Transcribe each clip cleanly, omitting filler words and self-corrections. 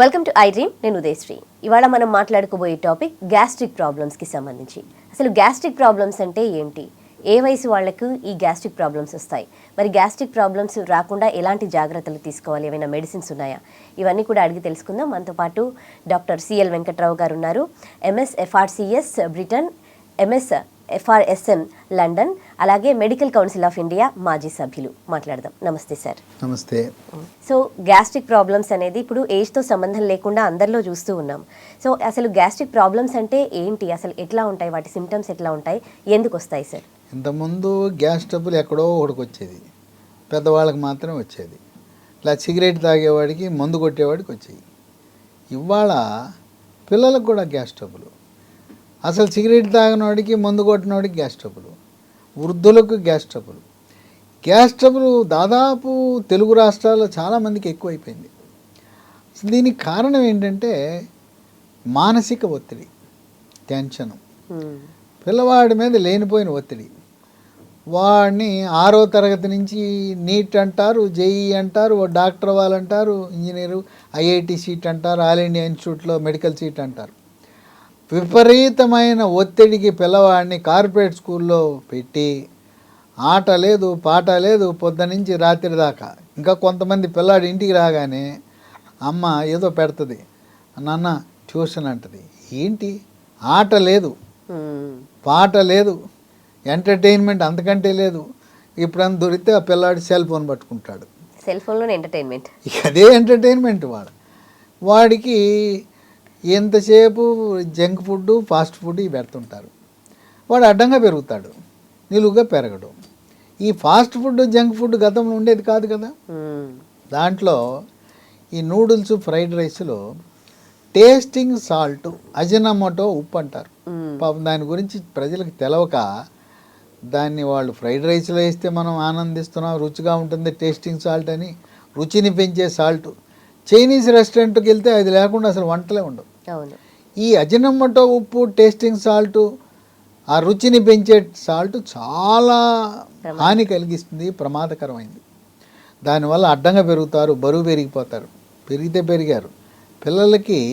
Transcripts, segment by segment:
Welcome to I dream. నేను ఉదయశ్రీ. ఇవాళ మనం మాట్లాడుకోబోయే టాపిక్ గ్యాస్ట్రిక్ ప్రాబ్లమ్స్కి సంబంధించి. అసలు గ్యాస్ట్రిక్ ప్రాబ్లమ్స్ అంటే ఏంటి, ఏ వయసు వాళ్ళకు ఈ గ్యాస్ట్రిక్ ప్రాబ్లమ్స్ వస్తాయి, మరి గ్యాస్ట్రిక్ ప్రాబ్లమ్స్ రాకుండా ఎలాంటి జాగ్రత్తలు తీసుకోవాలి, ఏమైనా మెడిసిన్స్ ఉన్నాయా, ఇవన్నీ కూడా అడిగి తెలుసుకుందాం. మనతో పాటు డాక్టర్ సిఎల్ వెంకట్రావు గారు ఉన్నారు. MS FRCS Britain, MS FRSM London, అలాగే మెడికల్ కౌన్సిల్ ఆఫ్ ఇండియా మాజీ సభ్యులు. మాట్లాడదాం. నమస్తే సార్. నమస్తే. సో గ్యాస్ట్రిక్ ప్రాబ్లమ్స్ అనేది ఇప్పుడు ఏజ్తో సంబంధం లేకుండా అందరిలో చూస్తూ ఉన్నాం. సో అసలు గ్యాస్ట్రిక్ ప్రాబ్లమ్స్ అంటే ఏంటి, అసలు ఎట్లా ఉంటాయి, వాటి సిమ్టమ్స్ ఎట్లా ఉంటాయి, ఎందుకు వస్తాయి సార్? ఇంతకుముందు గ్యాస్ ట్రబుల్ ఎక్కడో ఒకటికి వచ్చేది, పెద్దవాళ్ళకి మాత్రమే వచ్చేది. ఇలా సిగరెట్ తాగేవాడికి, మందు కొట్టేవాడికి వచ్చేది. ఇవాళ పిల్లలకు కూడా గ్యాస్ ట్రబుల్. అసలు సిగరెట్ తాగినవాడికి, మందు కొట్టినవాడికి గ్యాస్ ట్రబుల్, వృద్ధులకు గ్యాస్ ట్రబుల్. గ్యాస్ ట్రబుల్ దాదాపు తెలుగు రాష్ట్రాల్లో చాలామందికి ఎక్కువైపోయింది. అసలు దీనికి కారణం ఏంటంటే మానసిక ఒత్తిడి, టెన్షను, పిల్లవాడి మీద లేనిపోయిన ఒత్తిడి. వాడిని 6వ తరగతి నుంచి నీట్ అంటారు, జేఈ అంటారు, డాక్టర్ అవ్వాలంటారు, ఇంజనీరు, ఐఐటి సీట్ అంటారు, ఆల్ ఇండియా ఇన్స్టిట్యూట్లో మెడికల్ సీట్ అంటారు. విపరీతమైన ఒత్తిడికి పిల్లవాడిని కార్పొరేట్ స్కూల్లో పెట్టి ఆట లేదు, పాట లేదు, పొద్దునుంచి రాత్రి దాకా. ఇంకా కొంతమంది పిల్లాడు ఇంటికి రాగానే అమ్మ ఏదో పెడుతుంది, నాన్న ట్యూషన్ అంటది. ఏంటి, ఆట లేదు, పాట లేదు, ఎంటర్టైన్మెంట్ అంతకంటే లేదు. ఇప్పుడన్నా దొరికితే ఆ పిల్లాడు సెల్ ఫోన్ పట్టుకుంటాడు. సెల్ ఫోన్లోనే ఎంటర్టైన్మెంట్, అదే ఎంటర్టైన్మెంట్. వాడికి ఎంతసేపు జంక్ ఫుడ్, ఫాస్ట్ ఫుడ్ ఇవి పెడుతుంటారు. వాడు అడ్డంగా పెరుగుతాడు, నిలువుగా పెరగడు. ఈ ఫాస్ట్ ఫుడ్, జంక్ ఫుడ్ గతంలో ఉండేది కాదు కదా. దాంట్లో ఈ నూడిల్స్, ఫ్రైడ్ రైస్లో టేస్టింగ్ సాల్ట్, అజినమోటో ఉప్పు అంటారు. పాపం దాని గురించి ప్రజలకు తెలవక దాన్ని వాళ్ళు ఫ్రైడ్ రైస్లో వేస్తే మనం ఆనందిస్తున్నాం, రుచిగా ఉంటుంది టేస్టింగ్ సాల్ట్ అని, రుచిని పెంచే సాల్ట్. చైనీస్ రెస్టారెంట్కి వెళ్తే అది లేకుండా అసలు వంటలే ఉండవు. ఈ అజినమోటో ఉప్పు, టేస్టింగ్ సాల్ట్, ఆ రుచిని పెంచే సాల్ట్ చాలా హాని కలిగిస్తుంది, ప్రమాదకరమైంది. దానివల్ల అడ్డంగా పెరుగుతారు, బరువు పెరిగిపోతారు. పెరిగారు. పిల్లలకి,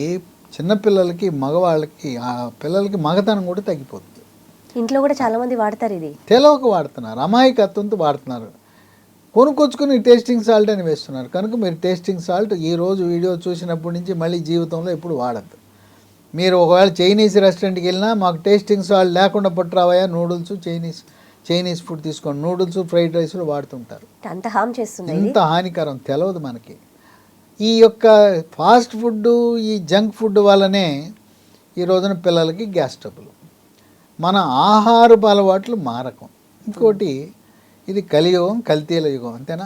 చిన్నపిల్లలకి, మగవాళ్ళకి, ఆ పిల్లలకి మగతనం కూడా తగ్గిపోతుంది. ఇంట్లో కూడా చాలామంది వాడతారు, ఇది తెలవక వాడుతున్నారు, అమాయకత్వంతో వాడుతున్నారు. కొనుక్కొచ్చుకుని టేస్టింగ్ సాల్ట్ అని వేస్తున్నారు. కనుక మీరు టేస్టింగ్ సాల్ట్ ఈరోజు వీడియో చూసినప్పటి నుంచి మళ్ళీ జీవితంలో ఎప్పుడు వాడద్దు. మీరు ఒకవేళ చైనీస్ రెస్టారెంట్కి వెళ్ళినా మాకు టేస్టింగ్ సాల్ట్ లేకుండా పట్టురావయా, నూడిల్స్, చైనీస్ ఫుడ్ తీసుకోండి, నూడిల్స్, ఫ్రైడ్ రైస్లు వాడుతుంటారు. అంత హామ్ చేస్తుంది, ఇంత హానికరం తెలియదు మనకి. ఈ యొక్క ఫాస్ట్ ఫుడ్, ఈ జంక్ ఫుడ్ వల్లనే ఈ రోజున పిల్లలకి గ్యాస్ ట్రబుల్. మన ఆహారపు అలవాట్లు మారకం. ఇంకోటి, ఇది కలియుగం, కల్తీల యుగం, అంతేనా?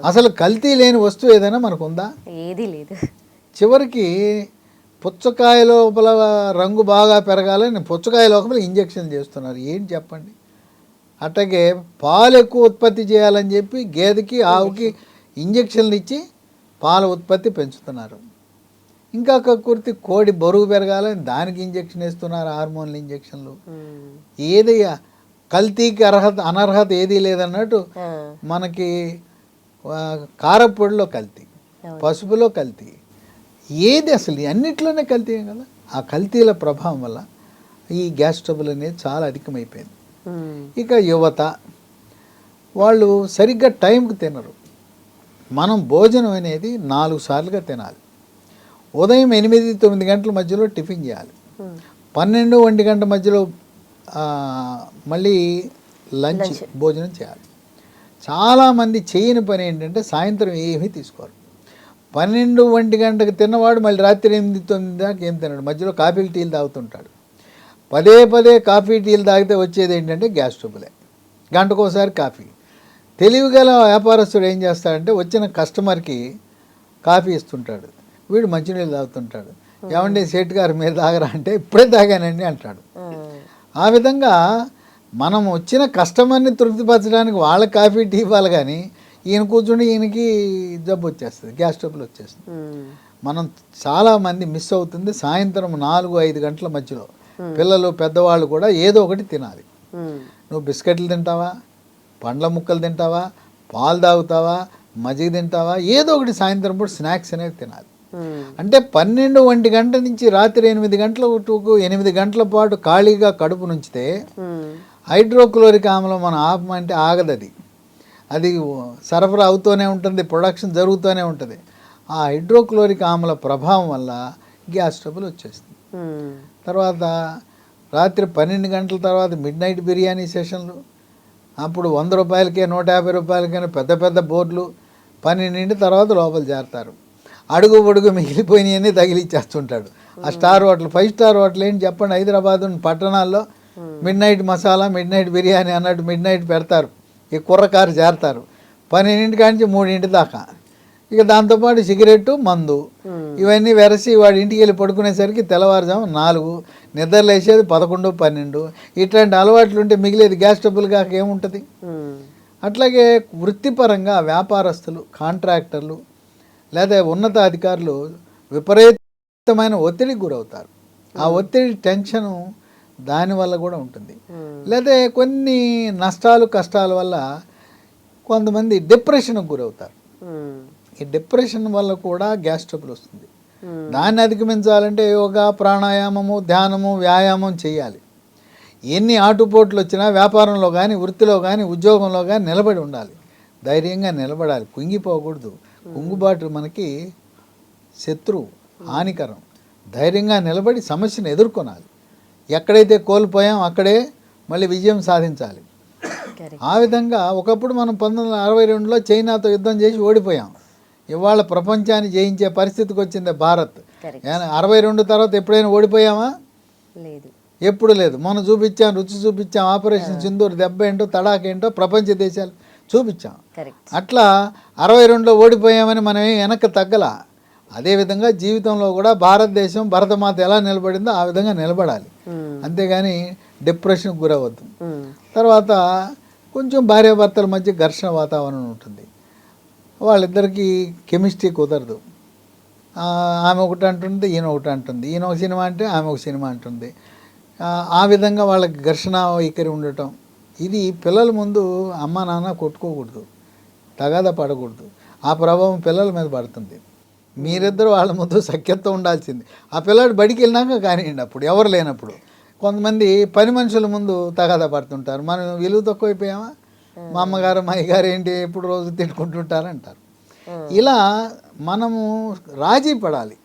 అసలు కల్తీ లేని వస్తువు ఏదైనా మనకు ఉందా? ఏదీ లేదు. చివరికి పుచ్చకాయ లోపల రంగు బాగా పెరగాలని పుచ్చకాయ లోపల ఇంజక్షన్ చేస్తున్నారు. ఏం చెప్పండి. అట్లాగే పాలు ఎక్కువ ఉత్పత్తి చేయాలని చెప్పి గేదెకి, ఆవుకి ఇంజక్షన్లు ఇచ్చి పాల ఉత్పత్తి పెంచుతున్నారు. ఇంకా కక్కుర్తి, కోడి బరువు పెరగాలని దానికి ఇంజక్షన్ వేస్తున్నారు, హార్మోన్ల ఇంజక్షన్లు. ఏదయ్యా, కల్తీకి అనర్హత ఏదీ లేదన్నట్టు మనకి కారపొడిలో కల్తీ, పసుపులో కల్తీ, ఏది అసలు అన్నిట్లోనే కల్తీ కదా. ఆ కల్తీల ప్రభావం వల్ల ఈ గ్యాస్ ట్రబుల్ అనేది చాలా అధికమైపోయింది. ఇక యువత, వాళ్ళు సరిగ్గా టైంకి తినరు. మనం భోజనం అనేది 4 సార్లుగా తినాలి. ఉదయం 8-9 గంటల మధ్యలో టిఫిన్ చేయాలి, 12-1 గంట మధ్యలో మళ్ళీ లంచ్ భోజనం చేయాలి. చాలామంది చేయని పని ఏంటంటే సాయంత్రం ఏమీ తీసుకోరు. 12-1 గంటకు తిన్నవాడు మళ్ళీ రాత్రి 8-9 దాకా ఏం తినడు, మధ్యలో కాఫీలు, టీలు తాగుతుంటాడు. పదే కాఫీ, టీలు తాగితే వచ్చేది ఏంటంటే గ్యాస్ ట్రబులే. గంటకోసారి కాఫీ. తెలివిగల వ్యాపారస్తుడు ఏం చేస్తాడంటే వచ్చిన కస్టమర్కి కాఫీ ఇస్తుంటాడు, వీడు మంచినీళ్ళు తాగుతుంటాడు. ఏమండి సేట్ గారు మీరు తాగరా అంటే ఇప్పుడే తాగానండి అంటాడు. ఆ విధంగా మనం వచ్చిన కస్టమర్ని తృప్తిపరచడానికి వాళ్ళ కాఫీ, టీ ఇవ్వాలి, కానీ ఈయన కూర్చుని ఈయనకి జబ్బు వచ్చేస్తుంది, గ్యాస్ ట్రబుల్ వచ్చేస్తుంది. మనం చాలామంది మిస్ అవుతుంది. సాయంత్రం 4-5 గంటల మధ్యలో పిల్లలు, పెద్దవాళ్ళు కూడా ఏదో ఒకటి తినాలి. నువ్వు బిస్కెట్లు తింటావా, పండ్ల ముక్కలు తింటావా, పాలు తాగుతావా, మజ్జిగ తింటావా, ఏదో ఒకటి సాయంత్రం పూట స్నాక్స్ అనేది తినాలి. అంటే 12 గంట నుంచి రాత్రి 8 గంటల వరకు 8 గంటల పాటు ఖాళీగా కడుపు నుంచితే హైడ్రోక్లోరిక్ ఆమ్లం మనం ఆపమంటే ఆగదు. అది సరఫరా అవుతూనే ఉంటుంది, ప్రొడక్షన్ జరుగుతూనే ఉంటుంది. ఆ హైడ్రోక్లోరిక్ ఆమ్ల ప్రభావం వల్ల గ్యాస్ ట్రబుల్ వచ్చేస్తుంది. తర్వాత రాత్రి 12 గంటల తర్వాత మిడ్ నైట్ బిర్యానీ సెషన్లు, అప్పుడు 100 రూపాయలకే 150 రూపాయలకైనా పెద్ద పెద్ద బోర్డులు, 12 తర్వాత లోపల చేరతారు. అడుగు పొడుగు మిగిలిపోయినవన్నీ తగిలిచ్చేస్తుంటాడు. ఆ స్టార్ హోటల్, 5 స్టార్ హోటల్ ఏంటి చెప్పండి, హైదరాబాద్ పట్టణాల్లో mid night masala, mid night biryani అన్నట్టు మిడ్ నైట్ పెడతారు. ఈ కుర్రకారు చేరతారు 12 కాంచి 3 దాకా. ఇక దాంతోపాటు సిగరెట్టు, మందు ఇవన్నీ వెరసి వాడి ఇంటికి వెళ్ళి పడుకునేసరికి తెల్లవారుజాము 4, నిద్రలు వేసేది 11, 12. ఇట్లాంటి అలవాట్లు ఉంటే మిగిలేది గ్యాస్ ట్రబుల్ కాక ఏముంటుంది. అట్లాగే వృత్తిపరంగా వ్యాపారస్తులు, కాంట్రాక్టర్లు లేదా ఉన్నత అధికారులు విపరీతమైన ఒత్తిడికి గురవుతారు. ఆ ఒత్తిడి, టెన్షను దానివల్ల కూడా ఉంటుంది. లేదా కొన్ని నష్టాలు, కష్టాల వల్ల కొంతమంది డిప్రెషన్కి గురవుతారు. ఈ డిప్రెషన్ వల్ల కూడా గ్యాస్ ట్రబుల్ వస్తుంది. దాన్ని అధిగమించాలంటే యోగా, ప్రాణాయామము, ధ్యానము, వ్యాయామం చేయాలి. ఎన్ని ఆటుపోట్లు వచ్చినా వ్యాపారంలో కానీ, వృత్తిలో కానీ, ఉద్యోగంలో కానీ నిలబడి ఉండాలి. ధైర్యంగా నిలబడాలి, కుంగిపోకూడదు. కుంగుబాటు మనకి శత్రువు, హానికరం. ధైర్యంగా నిలబడి సమస్యను ఎదుర్కొనాలి. ఎక్కడైతే కోల్పోయాం అక్కడే మళ్ళీ విజయం సాధించాలి. ఆ విధంగా ఒకప్పుడు మనం 1962లో చైనాతో యుద్ధం చేసి ఓడిపోయాం. ఇవాళ ప్రపంచాన్ని జయించే పరిస్థితికి వచ్చింది భారత్. 62 తర్వాత ఎప్పుడైనా ఓడిపోయామా? లేదు, ఎప్పుడు లేదు. మనం చూపించాం, రుచి చూపించాం. ఆపరేషన్ సింధూర్ దెబ్బ ఏంటో, తడాకేంటో ప్రపంచ దేశాలు చూపించాం. అట్లా 62లో ఓడిపోయామని మనం వెనక్కి తగ్గల. అదేవిధంగా జీవితంలో కూడా భారతదేశం, భరతమాత ఎలా నిలబడిందో ఆ విధంగా నిలబడాలి. అంతేగాని డిప్రెషన్కి గురవద్దు. తర్వాత కొంచెం భార్యాభర్తల మధ్య ఘర్షణ వాతావరణం ఉంటుంది. వాళ్ళిద్దరికీ కెమిస్ట్రీ కుదరదు. ఆమె ఒకటి అంటుంది, ఈయన ఒకటి అంటుంది. ఈయన ఒక సినిమా అంటే ఆమె ఒక సినిమా అంటుంది. ఆ విధంగా వాళ్ళకి ఘర్షణ వైఖరి ఉండటం. ఇది పిల్లల ముందు అమ్మ నాన్న కొట్టుకోకూడదు, తగాదా పడకూడదు. ఆ ప్రభావం పిల్లల మీద పడుతుంది. మీరిద్దరు వాళ్ళ ముందు సఖ్యత ఉండాల్సింది. ఆ పిల్లాడు బడికి వెళ్ళినాక కానివ్వండి, అప్పుడు ఎవరు లేనప్పుడు. కొంతమంది పని మనుషుల ముందు తగాదా పడుతుంటారు. మనం విలువ తక్కువైపోయామా, మా అమ్మగారు మా అయ్యగారు ఏంటి ఎప్పుడు రోజు తిట్టుకుంటుంటారు అంటారు. ఇలా మనము రాజీ పడాలి.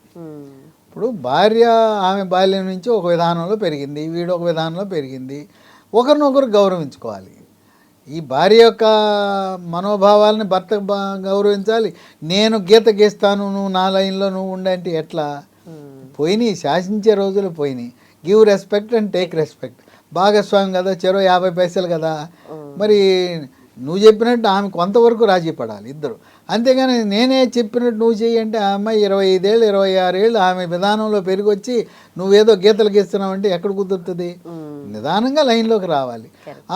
ఇప్పుడు భార్య ఆమె బాల్యం నుంచి ఒక విధానంలో పెరిగింది, వీడు ఒక విధానంలో పెరిగింది. ఒకరినొకరు గౌరవించుకోవాలి. ఈ భార్య యొక్క మనోభావాలని భర్త గౌరవించాలి. నేను గీత గీస్తాను, నువ్వు నా లైన్లో నువ్వు ఉండంటే ఎట్లా? పోయినాయి, శాసించే రోజులు పోయినాయి. Give respect and take respect. భాగస్వామి కదా, చెరో 50 పైసలు కదా. మరి నువ్వు చెప్పినట్టు ఆమె కొంతవరకు రాజీ పడాలి ఇద్దరు. అంతేగాని నేనే చెప్పినట్టు నువ్వు చెయ్యి అంటే ఆ అమ్మాయి 25 ఏళ్ళు 26 ఏళ్ళు ఆమె విధానంలో పెరిగొచ్చి నువ్వేదో గీతలు గీస్తున్నావు అంటే ఎక్కడ కుదురుతుంది? నిదానంగా లైన్లోకి రావాలి.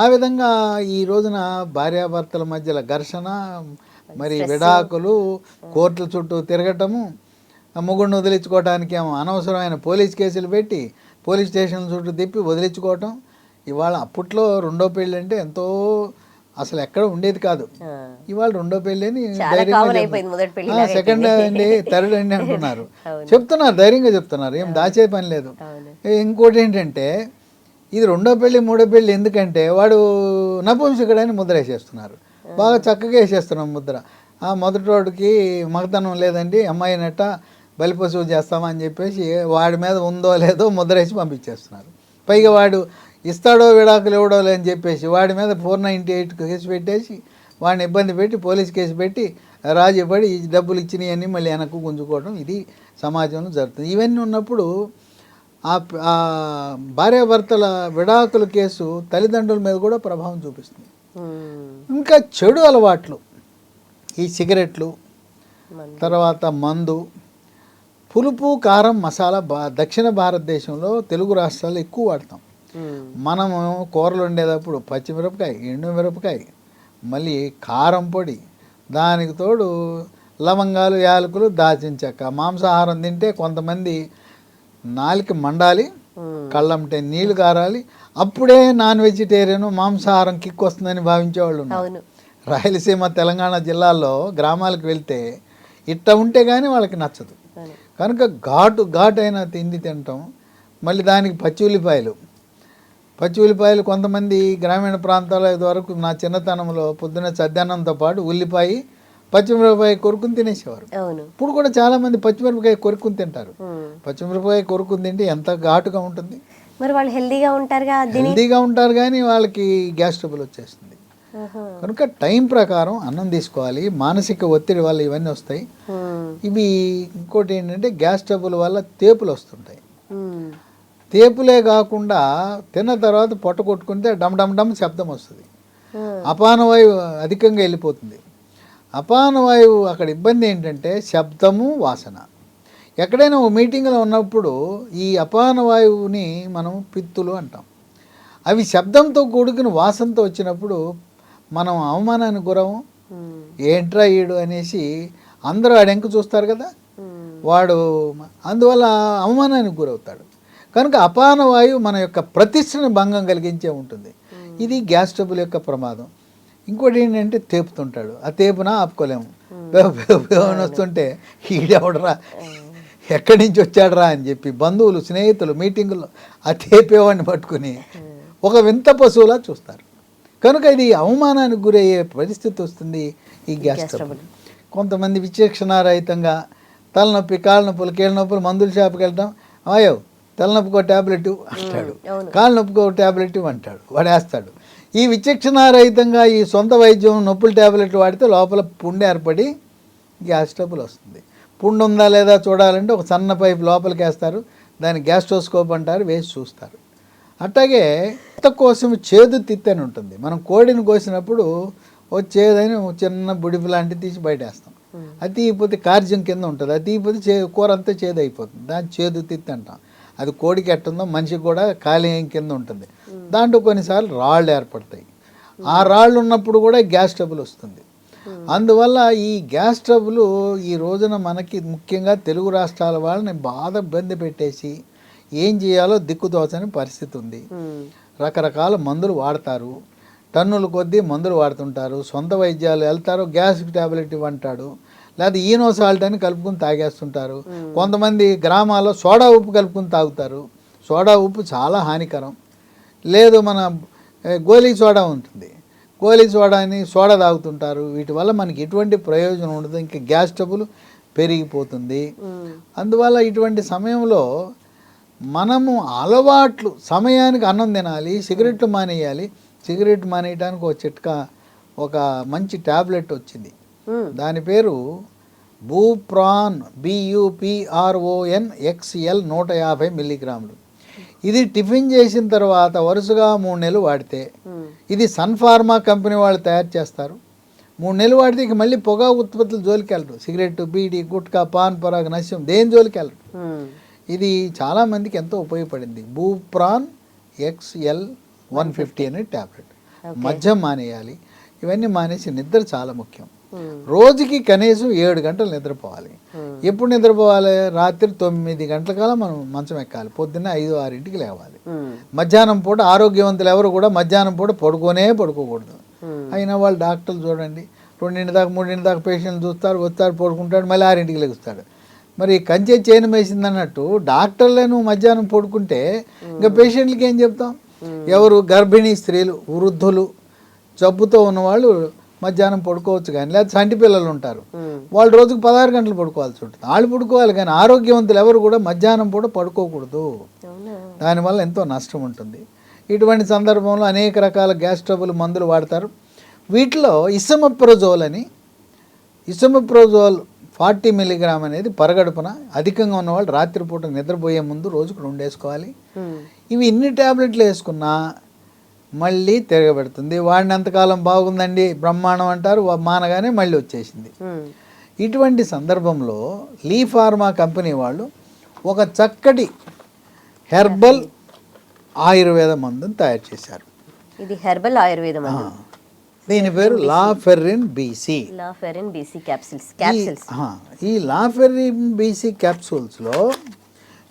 ఆ విధంగా ఈ రోజున భార్యాభర్తల మధ్యలో ఘర్షణ, మరి విడాకులు, కోర్టుల చుట్టూ తిరగటము, మొగుడిని వదిలించుకోవడానికి ఏమో అనవసరమైన పోలీస్ కేసులు పెట్టి పోలీస్ స్టేషన్ల చుట్టూ తిప్పి వదిలించుకోవటం. ఇవాళ అప్పట్లో రెండో పెళ్ళి అంటే ఎంతో అసలు ఎక్కడ ఉండేది కాదు. ఇవాళ రెండో పెళ్ళి అని సెకండ్ అండి, థర్డ్ అండి అంటున్నారు. చెప్తున్నారు, ధైర్యంగా చెప్తున్నారు, ఏం దాచే పని లేదు. ఇంకోటి ఏంటంటే ఇది రెండో పెళ్ళి మూడో పెళ్ళి ఎందుకంటే వాడు నపుంసకుడని ముద్ర వేసేస్తున్నారు. బాగా చక్కగా వేసేస్తున్నాం ముద్ర. ఆ మొదటి వాడికి మగతనం లేదండి, అమ్మాయినట్ట బలిపశువు చేస్తామని చెప్పేసి వాడి మీద ఉందో లేదో ముద్ర వేసి పంపించేస్తున్నారు. పైగా వాడు ఇస్తాడో విడాకులు ఇవ్వడో లేదని చెప్పేసి వాడి మీద 498 కేసు పెట్టేసి వాడిని ఇబ్బంది పెట్టి పోలీస్ కేసు పెట్టి రాజీపడి ఈ డబ్బులు ఇచ్చినవన్నీ మళ్ళీ వెనక్కు గుంజుకోవడం ఇది సమాజంలో జరుగుతుంది. ఇవన్నీ ఉన్నప్పుడు ఆ భార్యాభర్తల విడాకుల కేసు తల్లిదండ్రుల మీద కూడా ప్రభావం చూపిస్తుంది. ఇంకా చెడు అలవాట్లు, ఈ సిగరెట్లు, తర్వాత మందు, పులుపు, కారం, మసాలా దక్షిణ భారతదేశంలో తెలుగు రాష్ట్రాల్లో ఎక్కువ వాడతాం. మనము కూరలు వండేటప్పుడు పచ్చిమిరపకాయ, ఎండుమిరపకాయ, మళ్ళీ కారం పొడి, దానికి తోడు లవంగాలు, యాలకులు, దాల్చిన చెక్క. మాంసాహారం తింటే కొంతమంది నాలుక మండాలి, కళ్ళంటే నీళ్లు కారాలి, అప్పుడే నాన్ వెజిటేరియన్ మాంసాహారం కిక్ వస్తుందని భావించేవాళ్ళు ఉన్నారు. రాయలసీమ, తెలంగాణ జిల్లాల్లో గ్రామాలకు వెళ్తే ఇట్ట ఉంటే కానీ వాళ్ళకి నచ్చదు. కనుక ఘాటు అయిన తిండి తినటం, మళ్ళీ దానికి పచ్చి ఉల్లిపాయలు కొంతమంది గ్రామీణ ప్రాంతాల్లో ఇదివరకు నా చిన్నతనంలో పొద్దున్న చద్దన్నంతో పాటు ఉల్లిపాయ పచ్చిమిరపకాయ కొరుకుని తినేసేవారు. ఇప్పుడు కూడా చాలామంది పచ్చిమిరపకాయ కొరుకుని తింటారు. పచ్చిమిరపకాయ కొరుకుని తింటే ఎంత ఘాటుగా ఉంటుంది. మరి వాళ్ళు హెల్దీగా ఉంటారు కానీ వాళ్ళకి గ్యాస్ ట్రబుల్ వచ్చేస్తుంది. కనుక టైం ప్రకారం అన్నం తీసుకోవాలి. మానసిక ఒత్తిడి వల్ల ఇవన్నీ వస్తాయి. ఇవి ఇంకోటి ఏంటంటే గ్యాస్ ట్రబుల్ వల్ల తేపులు వస్తుంటాయి. తేపులే కాకుండా తిన్న తర్వాత పొట్ట కొట్టుకుంటే డమ్ డమ్ డమ్ శబ్దం వస్తుంది. అపానవాయువు అధికంగా వెళ్ళిపోతుంది. అపానవాయువు అక్కడ ఇబ్బంది ఏంటంటే శబ్దము, వాసన. ఎక్కడైనా ఓ మీటింగ్లో ఉన్నప్పుడు ఈ అపానవాయువుని మనం పిత్తులు అంటాం. అవి శబ్దంతో కూడుకుని వాసనతో వచ్చినప్పుడు మనం అవమానానికి గురము. ఏంట్రా ఈడు అనేసి అందరూ ఆడెంక చూస్తారు కదా, వాడు అందువల్ల అవమానానికి గురవుతాడు. కనుక అపానవాయువు మన యొక్క ప్రతిష్టను భంగం కలిగించే ఉంటుంది. ఇది గ్యాస్ ట్రబుల్ యొక్క ప్రమాదం. ఇంకోటి ఏంటంటే తేపుతుంటాడు. ఆ తేపున ఆపుకోలేము. వస్తుంటే ఈడెవడరా, ఎక్కడి నుంచి వచ్చాడరా అని చెప్పి బంధువులు, స్నేహితులు మీటింగుల్లో ఆ తేపేవాడిని పట్టుకుని ఒక వింత పశువులా చూస్తారు. కనుక ఇది అవమానానికి గురయ్యే పరిస్థితి వస్తుంది ఈ గ్యాస్ ట్రబుల్. కొంతమంది విచక్షణారహితంగా తలనొప్పి, కాళ్ళ నొప్పులు, కీళ్ళ నొప్పులు మందుల షాప్కి వెళ్తాం. అయ్యో తలనొప్పికో ట్యాబ్లెట్ అంటాడు, కాళ్ళ నొప్పికో ట్యాబ్లెట్ అంటాడు, వాడు వేస్తాడు. ఈ విచక్షణారహితంగా ఈ సొంత వైద్యం నొప్పుల ట్యాబ్లెట్ వాడితే లోపల పుండు ఏర్పడి గ్యాస్ ట్రబుల్ వస్తుంది. పుండు ఉందా లేదా చూడాలంటే ఒక సన్న పైపు లోపలికి వేస్తారు, దాన్ని గ్యాస్ట్రోస్కోప్ అంటారు, వేసి చూస్తారు. అట్లాగే కొత్త కోసం చేదు తిత్తి అని ఉంటుంది. మనం కోడిని కోసినప్పుడు ఓ చేదని చిన్న బుడిపి లాంటివి తీసి బయట వేస్తాం. అది తీయకపోతే కార్జ్యం కింద ఉంటుంది. అది తీయకపోతే కూర అంతా చేదు అయిపోతుంది. దాన్ని చేదు తిత్తి అంటాం. అది కోడికి ఎట్టుందో మనిషికి కూడా కాలేయం కింద ఉంటుంది. దాంట్లో కొన్నిసార్లు రాళ్ళు ఏర్పడతాయి. ఆ రాళ్ళు ఉన్నప్పుడు కూడా గ్యాస్ ట్రబుల్ వస్తుంది. అందువల్ల ఈ గ్యాస్ ట్రబుల్ ఈ రోజున మనకి ముఖ్యంగా తెలుగు రాష్ట్రాల వాళ్ళని బాగా ఇబ్బంది పెట్టేసి ఏం చేయాలో దిక్కుతోచని పరిస్థితి ఉంది. రకరకాల మందులు వాడతారు, టన్నుల కొద్దీ మందులు వాడుతుంటారు, సొంత వైద్యాలు వెళ్తారు, గ్యాస్ ట్యాబ్లెట్ ఇవ్వంటాడు, లేదా ఈనో సాల్ట్ అని కలుపుకుని తాగేస్తుంటారు. కొంతమంది గ్రామాల్లో సోడా ఉప్పు కలుపుకుని తాగుతారు. సోడా ఉప్పు చాలా హానికరం. లేదు మన గోలీ సోడా ఉంటుంది, గోలీ సోడాని సోడా తాగుతుంటారు. వీటి వల్ల మనకి ఎటువంటి ప్రయోజనం ఉండదు, ఇంకా గ్యాస్ ట్రబుల్ పెరిగిపోతుంది. అందువల్ల ఇటువంటి సమయంలో మనము అలవాట్లు సమయానికి అన్నం తినాలి, సిగరెట్లు మానేయాలి. సిగరెట్ మానేయడానికి ఒక చిట్కా, ఒక మంచి ట్యాబ్లెట్ వచ్చింది. దాని పేరు బూప్రాన్, BUPRON XL 150 మిల్లీగ్రాములు. ఇది టిఫిన్ చేసిన తర్వాత వరుసగా 3 నెలలు వాడితే, ఇది సన్ ఫార్మా కంపెనీ వాళ్ళు తయారు చేస్తారు. 3 నెలలు వాడితే ఇక మళ్ళీ పొగా ఉత్పత్తులు జోలికి వెళ్ళరు. సిగరెట్, బీడీ, గుట్కా, పాన్ పరాగ్, నశ్యం దేని జోలికి వెళ్ళరు. ఇది చాలామందికి ఎంతో ఉపయోగపడింది. బూప్రాన్ XL 150 అనే ట్యాబ్లెట్. మద్యం మానేయాలి. ఇవన్నీ మానేసి నిద్ర చాలా ముఖ్యం. రోజుకి కనీసం 7 గంటలు నిద్రపోవాలి. ఎప్పుడు నిద్రపోవాలి? రాత్రి 9 గంటల కల్లా మనం మంచం ఎక్కాలి. పొద్దున్న 5-6 లేవాలి. మధ్యాహ్నం పూట ఆరోగ్యవంతులు ఎవరు కూడా మధ్యాహ్నం పూట పడుకోకూడదు. అయినా వాళ్ళు డాక్టర్లు చూడండి 2 దాకా 3 దాకా పేషెంట్లు చూస్తారు, వస్తారు, పడుకుంటాడు, మళ్ళీ 6 లెగుస్తాడు. మరి కంచె చేను వేసింది అన్నట్టు డాక్టర్లే నువ్వు మధ్యాహ్నం పడుకుంటే ఇంకా పేషెంట్లకి ఏం చెప్తాం? ఎవరు గర్భిణీ స్త్రీలు, వృద్ధులు, జబ్బుతో ఉన్నవాళ్ళు మధ్యాహ్నం పడుకోవచ్చు. కానీ లేదా చంటి పిల్లలు ఉంటారు, వాళ్ళు రోజుకు 16 గంటలు పడుకోవాల్సి ఉంటుంది. వాళ్ళు పడుకోవాలి కానీ ఆరోగ్యవంతులు ఎవరు కూడా మధ్యాహ్నం పూట పడుకోకూడదు. దానివల్ల ఎంతో నష్టం ఉంటుంది. ఇటువంటి సందర్భంలో అనేక రకాల గ్యాస్ ట్రబుల్ మందులు వాడతారు. వీటిలో ఇసమప్రోజోల్ 40 మిల్లీగ్రామ్ అనేది పరగడుపున అధికంగా ఉన్నవాళ్ళు రాత్రిపూట నిద్రపోయే ముందు రోజుకు 2 వేసుకోవాలి. ఇవి ఇన్ని ట్యాబ్లెట్లు వేసుకున్నా మళ్ళీ తిరగబెడుతుంది. వాడినంతకాలం బాగుందండి, బ్రహ్మాండం అంటారు, మానగానే మళ్ళీ వచ్చేసింది. ఇటువంటి సందర్భంలో లీ ఫార్మా కంపెనీ వాళ్ళు ఒక చక్కటి హెర్బల్ ఆయుర్వేద మందుని తయారు చేశారు. ఇది హెర్బల్ ఆయుర్వేద మందు. దీని పేరు లాఫెరిన్ BC క్యాప్సూల్స్. ఈ లాఫెరిన్ BC క్యాప్సూల్స్లో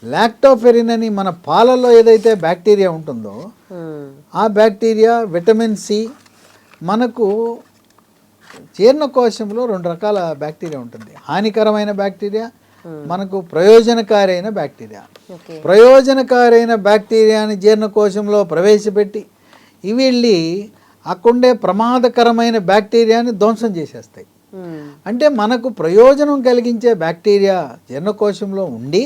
లాక్టోఫెరిన్ అని మన పాలలో ఏదైతే బ్యాక్టీరియా ఉంటుందో ఆ బ్యాక్టీరియా, విటమిన్ C, మనకు జీర్ణకోశంలో 2 రకాల బ్యాక్టీరియా ఉంటుంది. హానికరమైన బ్యాక్టీరియా, మనకు ప్రయోజనకారైన బ్యాక్టీరియా. ఓకే. ప్రయోజనకారైన బ్యాక్టీరియాని జీర్ణకోశంలో ప్రవేశపెట్టి ఇవి వెళ్ళి అక్కడే ప్రమాదకరమైన బ్యాక్టీరియాని ధ్వంసం చేసేస్తాయి. అంటే మనకు ప్రయోజనం కలిగించే బ్యాక్టీరియా జీర్ణకోశంలో ఉండి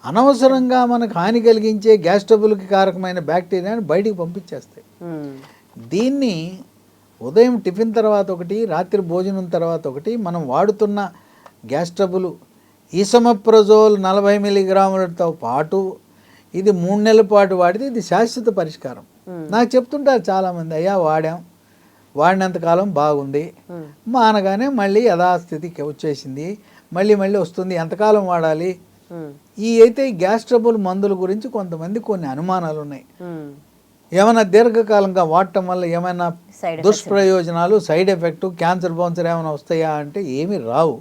అనవసరంగా మనకు హాని కలిగించే గ్యాస్ ట్రబుల్కి కారకమైన బ్యాక్టీరియాని బయటికి పంపించేస్తాయి. దీన్ని ఉదయం టిఫిన్ తర్వాత ఒకటి, రాత్రి భోజనం తర్వాత ఒకటి మనం వాడుతున్న గ్యాస్ ట్రబుల్ ఈసమప్రజోల్ 40 మిల్లీగ్రాములతో పాటు ఇది 3 నెలల పాటు వాడితే ఇది శాశ్వత పరిష్కారం. నాకు చెప్తుంటారు చాలామంది, అయ్యా వాడినంతకాలం బాగుంది, మానగానే మళ్ళీ యథాస్థితికి వచ్చేసింది, మళ్ళీ వస్తుంది, ఎంతకాలం వాడాలి? ఈ గ్యాస్ ట్రబుల్ మందుల గురించి కొంతమంది కొన్ని అనుమానాలు ఉన్నాయి. ఏమైనా దీర్ఘకాలంగా వాడటం వల్ల ఏమైనా దుష్ప్రయోజనాలు, సైడ్ ఎఫెక్ట్, క్యాన్సర్ బౌన్సర్ ఏమైనా వస్తాయా అంటే ఏమీ రావు.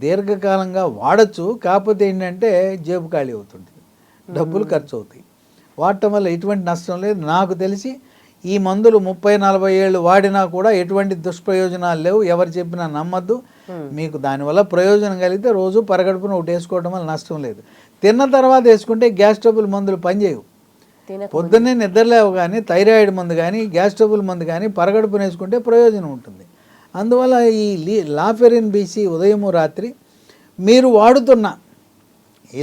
దీర్ఘకాలంగా వాడచ్చు, కాకపోతే ఏంటంటే జేబు ఖాళీ అవుతుంది, డబ్బులు ఖర్చు అవుతాయి. వాడటం వల్ల ఎటువంటి నష్టం లేదు. నాకు తెలిసి ఈ మందులు 30-40 ఏళ్ళు వాడినా కూడా ఎటువంటి దుష్ప్రయోజనాలు లేవు. ఎవరు చెప్పినా నమ్మద్దు. మీకు దానివల్ల ప్రయోజనం కలిగితే రోజు పరగడుపున ఒకటి వేసుకోవడం వల్ల నష్టం లేదు. తిన్న తర్వాత వేసుకుంటే గ్యాస్ ట్రబుల్ మందులు పనిచేయవు. పొద్దున్నే నిద్రలేవు కానీ థైరాయిడ్ మందు కానీ గ్యాస్ ట్రబుల్ మందు కానీ పరగడుపున వేసుకుంటే ప్రయోజనం ఉంటుంది. అందువల్ల ఈ లాఫెరిన్ బీసీ ఉదయము రాత్రి మీరు వాడుతున్న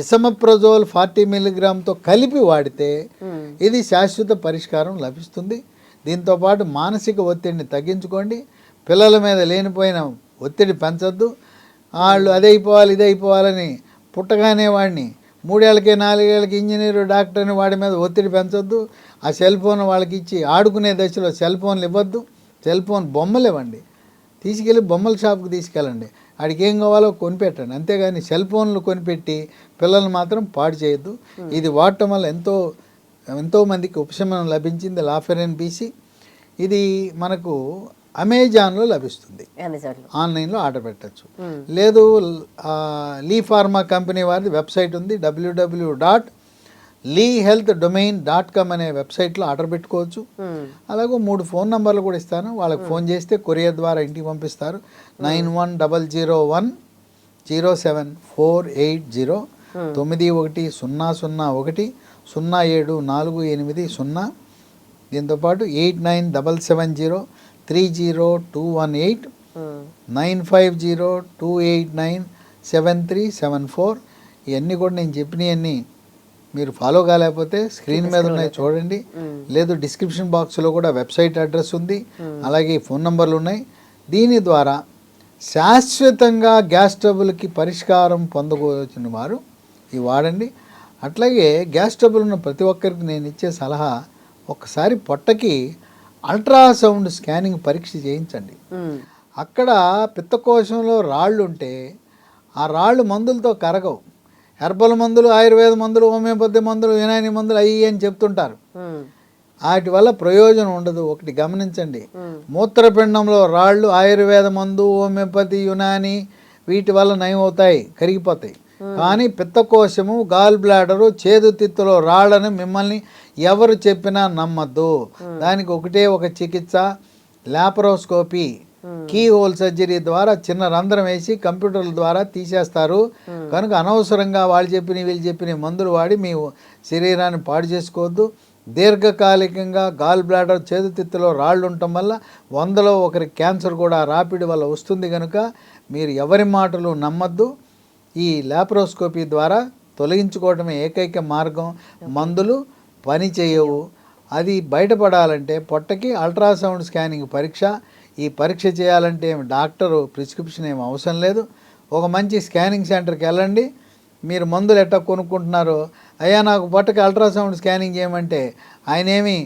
ఇసమప్రజోల్ 40 మిల్లీగ్రామ్తో కలిపి వాడితే ఇది శాశ్వత పరిష్కారం లభిస్తుంది. దీంతోపాటు మానసిక ఒత్తిడిని తగ్గించుకోండి. పిల్లల మీద లేనిపోయిన ఒత్తిడి పెంచొద్దు. వాళ్ళు అదే అయిపోవాలి ఇదే అయిపోవాలని పుట్టగానే వాడిని 3 ఏళ్ళకి 4 ఏళ్ళకి ఇంజనీరు డాక్టర్ని వాడి మీద ఒత్తిడి పెంచొద్దు. ఆ సెల్ ఫోన్ వాళ్ళకి ఇచ్చి ఆడుకునే దశలో సెల్ ఫోన్లు ఇవ్వద్దు. సెల్ ఫోన్ బొమ్మలు ఇవ్వండి, తీసుకెళ్ళి బొమ్మల షాప్కి తీసుకెళ్ళండి, ఆడికి ఏం కావాలో కొనిపెట్టండి. అంతేగాని సెల్ ఫోన్లు కొనిపెట్టి పిల్లల్ని మాత్రం పాడు చేయొద్దు. ఇది వాడటం వల్ల ఎంతో మందికి ఉపశమనం లభించింది. లాఫెరిన్ బీసీ ఇది మనకు అమెజాన్లో లభిస్తుంది, ఆన్లైన్లో ఆర్డర్ పెట్టచ్చు. లేదు లీ ఫార్మా కంపెనీ వారిది వెబ్సైట్ ఉంది, www.leehealthdomain.com అనే వెబ్సైట్లో ఆర్డర్ పెట్టుకోవచ్చు. అలాగే 3 ఫోన్ నంబర్లు కూడా ఇస్తాను, వాళ్ళకి ఫోన్ చేస్తే కొరియర్ ద్వారా ఇంటికి పంపిస్తారు. 9100107480 9100100748. దీంతోపాటు 8977030218 950289737 ఇవన్నీ కూడా నేను చెప్పినవన్నీ మీరు ఫాలో కాలేకపోతే స్క్రీన్ మీద ఉన్నాయి చూడండి. లేదు డిస్క్రిప్షన్ బాక్స్లో కూడా వెబ్సైట్ అడ్రస్ ఉంది, అలాగే ఫోన్ నంబర్లు ఉన్నాయి. దీని ద్వారా శాశ్వతంగా గ్యాస్ ట్రబుల్కి పరిష్కారం పొందవచ్చిన వారు ఇవి వాడండి. అట్లాగే గ్యాస్ ట్రబుల్ ఉన్న ప్రతి ఒక్కరికి నేను ఇచ్చే సలహా, ఒకసారి పొట్టకి అల్ట్రాసౌండ్ స్కానింగ్ పరీక్ష చేయించండి. అక్కడ పిత్తకోశంలో రాళ్ళు ఉంటే ఆ రాళ్ళు మందులతో కరగవు. హెర్బల్ మందులు, ఆయుర్వేద మందులు, హోమియోపతి మందులు, యునాని మందులు అయ్యి అని చెప్తుంటారు. వాటి వల్ల ప్రయోజనం ఉండదు. ఒకటి గమనించండి, మూత్రపిండంలో రాళ్ళు ఆయుర్వేద మందు, హోమియోపతి, యునాని వీటి వల్ల నయం అవుతాయి, కరిగిపోతాయి. కానీ పిత్తకోశము, గాల్ బ్లాడరు, చేదుతిత్తులో రాళ్ళని మిమ్మల్ని ఎవరు చెప్పినా నమ్మద్దు. దానికి ఒకటే ఒక చికిత్స, లాపరోస్కోపీ, కీ హోల్ సర్జరీ ద్వారా చిన్న రంధ్రం వేసి కంప్యూటర్ల ద్వారా తీసేస్తారు. కనుక అనవసరంగా వాళ్ళు చెప్పిన వీళ్ళు చెప్పిన మందులు వాడి మీ శరీరాన్ని పాడు చేసుకోవద్దు. దీర్ఘకాలికంగా గాల్ బ్లాడర్, చేదుతిత్తులో రాళ్ళు ఉండటం వల్ల 100లో ఒకరికి క్యాన్సర్ కూడా రాపిడి వల్ల వస్తుంది. కనుక మీరు ఎవరి మాటలు నమ్మద్దు. ఈ లాపరోస్కోపీ ద్వారా తొలగించుకోవడమే ఏకైక మార్గం. మందులు పని చేయవు. అది బయటపడాలంటే పొట్టకి అల్ట్రాసౌండ్ స్కానింగ్ పరీక్ష. ఈ పరీక్ష చేయాలంటే డాక్టరు ప్రిస్క్రిప్షన్ ఏమి అవసరం లేదు. ఒక మంచి స్కానింగ్ సెంటర్కి వెళ్ళండి. మీరు మందులు ఎట్టా కొనుక్కుంటున్నారో, అయ్యా నాకు పొట్టకి అల్ట్రాసౌండ్ స్కానింగ్ చేయమంటే ఆయన ఏమి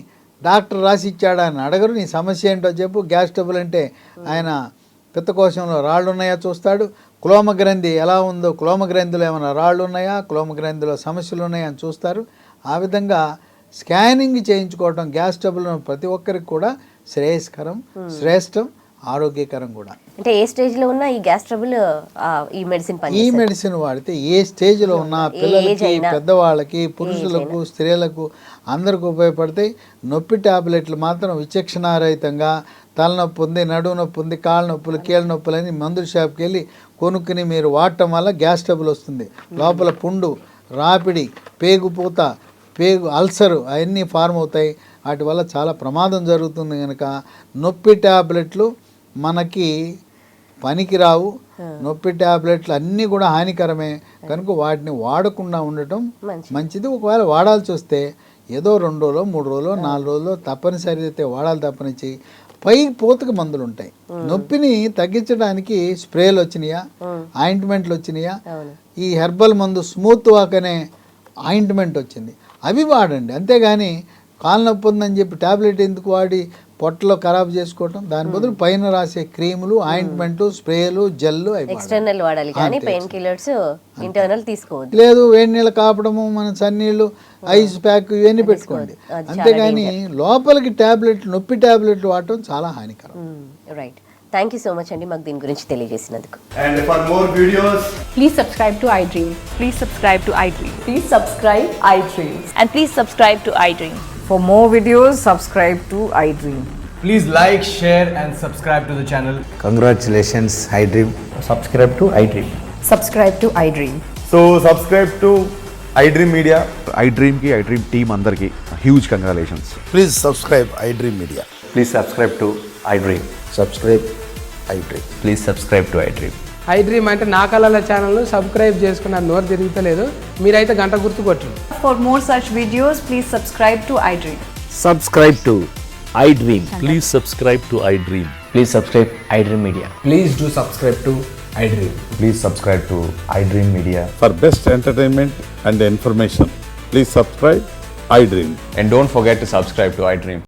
డాక్టర్ రాసి ఇచ్చాడా అని అడగరు. నీ సమస్య ఏంటో చెప్పు. గ్యాస్ ట్రబుల్ అంటే ఆయన పిత్తకోశంలో రాళ్ళు ఉన్నాయా చూస్తాడు. క్లోమ గ్రంథి ఎలా ఉందో, క్లోమ గ్రంథిలో ఏమైనా రాళ్ళు ఉన్నాయా, క్లోమ గ్రంథిలో సమస్యలు ఉన్నాయా అని చూస్తారు. ఆ విధంగా స్కానింగ్ చేయించుకోవటం గ్యాస్ ట్రబుల్ ప్రతి ఒక్కరికి కూడా శ్రేయస్కరం, శ్రేష్టం. ఆరోగ్యకరం కూడా. అంటే ఏ స్టేజ్లో ఉన్నా ఈ గ్యాస్ ట్రబుల్ ఈ మెడిసిన్ ఈ మెడిసిన్ వాడితే ఏ స్టేజ్లో ఉన్నా పిల్లలకి, పెద్దవాళ్ళకి, పురుషులకు, స్త్రీలకు అందరికి ఉపయోగపడతాయి. నొప్పి టాబ్లెట్లు మాత్రం విచక్షణారహితంగా తలనొప్పి ఉంది, నడువు నొప్పి ఉంది, కాళ్ళ నొప్పులు, కీళ్ళ నొప్పులు అని మందుల షాప్కి వెళ్ళి కొనుక్కుని మీరు వాడటం వల్ల గ్యాస్ ట్రబుల్ వస్తుంది. లోపల పుండు, రాపిడి, పేగుపూత, పేగు అల్సరు అవన్నీ ఫార్మ్ అవుతాయి. వాటి వల్ల చాలా ప్రమాదం జరుగుతుంది. కనుక నొప్పి టాబ్లెట్లు మనకి పనికిరావు. నొప్పి టాబ్లెట్లు అన్నీ కూడా హానికరమే. కనుక వాటిని వాడకుండా ఉండటం మంచిది. ఒకవేళ వాడాల్సి వస్తే ఏదో 2 రోజులు, 3 రోజులు, 4 రోజులు తప్పనిసరి అయితే వాడాలి. తప్పనిచ్చి పై పూతకు మందులు ఉంటాయి. నొప్పిని తగ్గించడానికి స్ప్రేలు వచ్చినాయా, ఆయింట్మెంట్లు వచ్చినాయా, ఈ హెర్బల్ మందు స్మూత్ వాక్ అనే ఆయింట్మెంట్ వచ్చింది, అవి వాడండి. అంతేగాని కాలు నొప్పి ఉందని చెప్పి టాబ్లెట్ ఎందుకు వాడి పొట్టలో ఖరాబ్ చేసుకోవటం. దాని బదులు పైన రాసే క్రీములు, ఆయింట్మెంట్, స్ప్రేలు, జెల్లు ఎక్స్టర్నల్ వాడాలి కానీ పెయిన్ కిల్లర్స్ ఇంటర్నల్ తీసుకోవద్దు. లేదు వేడి నీళ్ళు కాపడము, మన సన్నీళ్ళు, ఐస్ ప్యాక్ ఇవన్నీ పెట్టుకోండి. అంతేగాని లోపలికి టాబ్లెట్, నొప్పి టాబ్లెట్లు వాడటం చాలా హానికరం. Right. Thank you so much అండి మాకు దీని గురించి తెలియజేసినందుకు. And for more videos, Please subscribe to iDream. Please subscribe to iDream. Please subscribe iDream. And please subscribe to iDream. For more videos, subscribe to iDream. please like, share and subscribe to the channel. Congratulations, iDream. Subscribe to iDream. Subscribe to iDream. So subscribe to iDream Media. iDream ki iDream team andarki huge congratulations. Please subscribe iDream Media. Please subscribe to iDream. Subscribe iDream. Please subscribe to iDream. iDream అంటే నా కళల channel subscribe చేసుకున్న నోరు తిరుగుతలేదు. మీరైతే గంట గుర్తు కొట్టండి. For more such videos, please subscribe to iDream. Subscribe to iDream. Please subscribe to iDream. Please subscribe iDream Media. Please do subscribe to iDream. Please subscribe to iDream Media. For best entertainment and information, please subscribe iDream. And don't forget to subscribe to iDream.